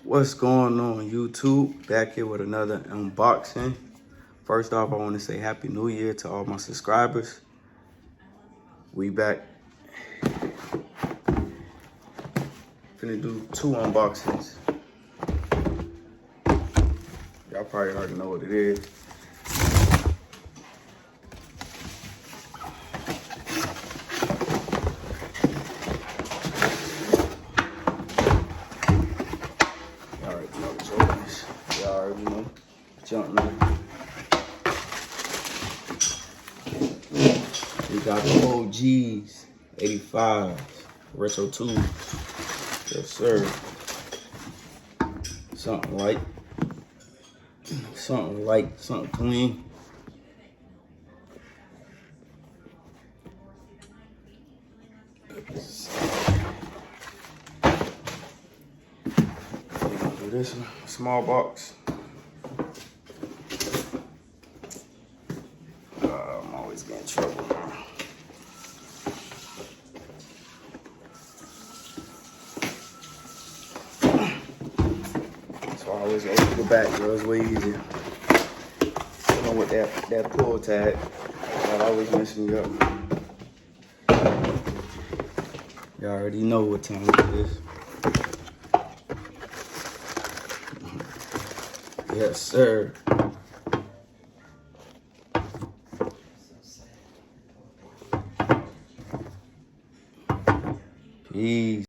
What's going on, YouTube? Back here with another unboxing. First off, I want to say Happy New Year to all my subscribers. We back. Finna do 2 unboxings. Y'all probably already know what it is. Y'all already know. Jump man. We got the OGs, 85, Retro 2. Yes, sir. Something light. Something clean. We're gonna do this one, small box. I'm always getting in trouble. So I always open the back, bro. It's way easier. You know, with that pull tag, that always messes me up. Y'all already know what time it is. Yes, sir. Peace.